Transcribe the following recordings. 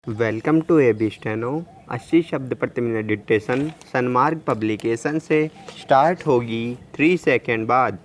Welcome to AB steno. 80 शब्द प्रति minute dictation Sanmarg publication से स्टार्ट होगी 3 सेकंड बाद।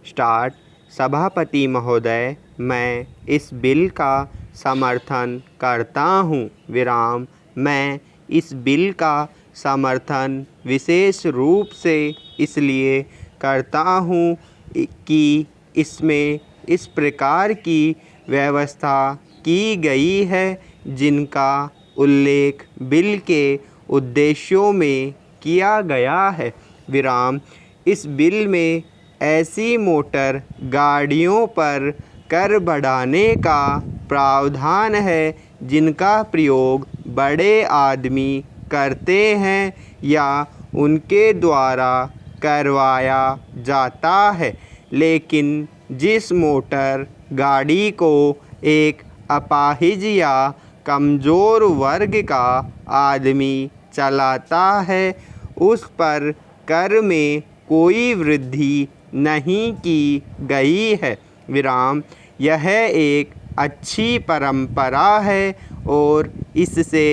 स्टार्ट। सभापति महोदय, मैं इस बिल का समर्थन करता हूँ। विराम। मैं इस बिल का समर्थन विशेष रूप से इसलिए करता हूँ कि इसमें इस प्रकार की व्यवस्था की गई है जिनका उल्लेख बिल के उद्देश्यों में किया गया है। विराम। इस बिल में ऐसी मोटर गाड़ियों पर कर बढ़ाने का प्रावधान है जिनका प्रयोग बड़े आदमी करते हैं या उनके द्वारा करवाया जाता है, लेकिन जिस मोटर गाड़ी को एक अपाहिज या कमज़ोर वर्ग का आदमी चलाता है उस पर कर में कोई वृद्धि नहीं की गई है। विराम। यह एक अच्छी परंपरा है और इससे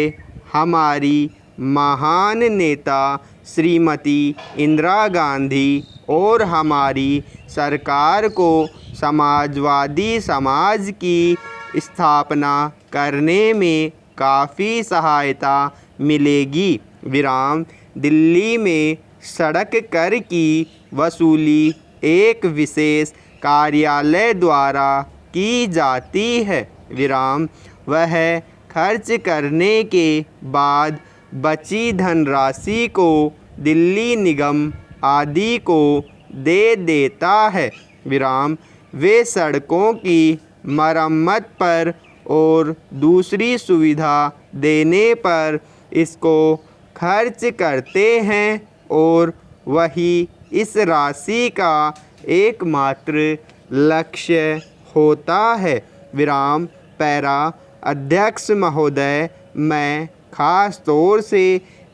हमारी महान नेता श्रीमती इंदिरा गांधी और हमारी सरकार को समाजवादी समाज की स्थापना करने में काफ़ी सहायता मिलेगी। विराम। दिल्ली में सड़क कर की वसूली एक विशेष कार्यालय द्वारा की जाती है। विराम। वह खर्च करने के बाद बची धनराशि को दिल्ली निगम आदि को दे देता है। विराम। वे सड़कों की मरम्मत पर और दूसरी सुविधा देने पर इसको खर्च करते हैं और वही इस राशि का एकमात्र लक्ष्य होता है। विराम। पैरा। अध्यक्ष महोदय, मैं ख़ास तौर से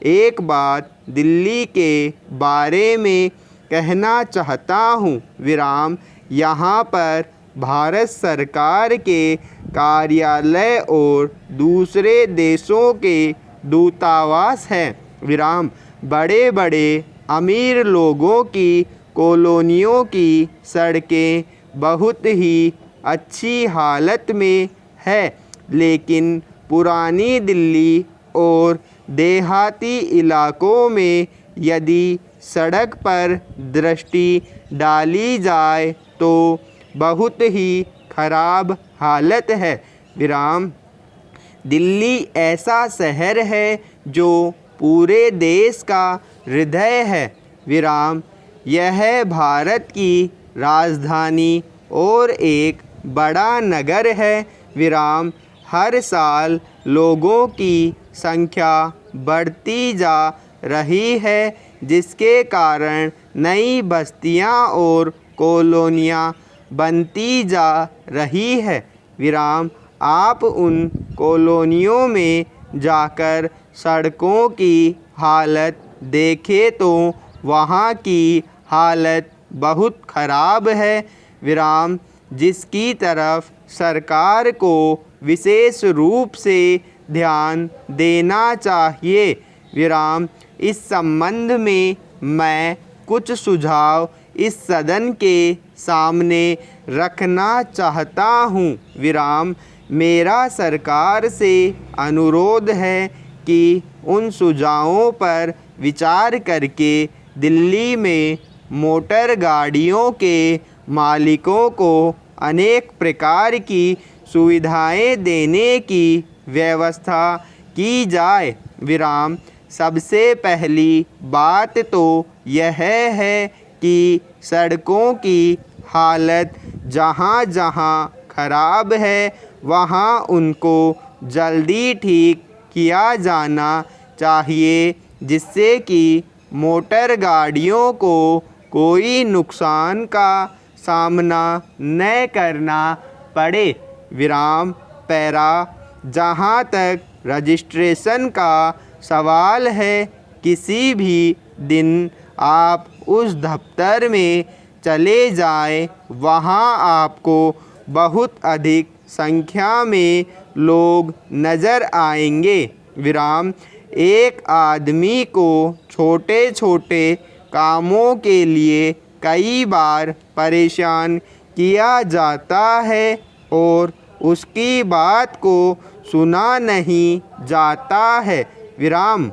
एक बात दिल्ली के बारे में कहना चाहता हूँ। विराम। यहाँ पर भारत सरकार के कार्यालय और दूसरे देशों के दूतावास हैं। विराम। बड़े बड़े अमीर लोगों की कॉलोनियों की सड़कें बहुत ही अच्छी हालत में है, लेकिन पुरानी दिल्ली और देहाती इलाकों में यदि सड़क पर दृष्टि डाली जाए तो बहुत ही खराब हालत है। विराम। दिल्ली ऐसा शहर है जो पूरे देश का हृदय है। विराम। यह भारत की राजधानी और एक बड़ा नगर है। विराम। हर साल लोगों की संख्या बढ़ती जा रही है जिसके कारण नई बस्तियां और कॉलोनियां बनती जा रही है। विराम। आप उन कॉलोनियों में जाकर सड़कों की हालत देखें तो वहाँ की हालत बहुत ख़राब है। विराम। जिसकी तरफ सरकार को विशेष रूप से ध्यान देना चाहिए। विराम। इस संबंध में मैं कुछ सुझाव इस सदन के सामने रखना चाहता हूँ। विराम। मेरा सरकार से अनुरोध है कि उन सुझावों पर विचार करके दिल्ली में मोटर गाड़ियों के मालिकों को अनेक प्रकार की सुविधाएं देने की व्यवस्था की जाए। विराम। सबसे पहली बात तो यह है कि सड़कों की हालत जहाँ जहाँ खराब है वहाँ उनको जल्दी ठीक किया जाना चाहिए जिससे कि मोटर गाड़ियों को कोई नुकसान का सामना न करना पड़े। विराम। पैरा। जहाँ तक रजिस्ट्रेशन का सवाल है, किसी भी दिन आप उस दफ्तर में चले जाएं, वहाँ आपको बहुत अधिक संख्या में लोग नज़र आएंगे। विराम। एक आदमी को छोटे छोटे कामों के लिए कई बार परेशान किया जाता है और उसकी बात को सुना नहीं जाता है। विराम।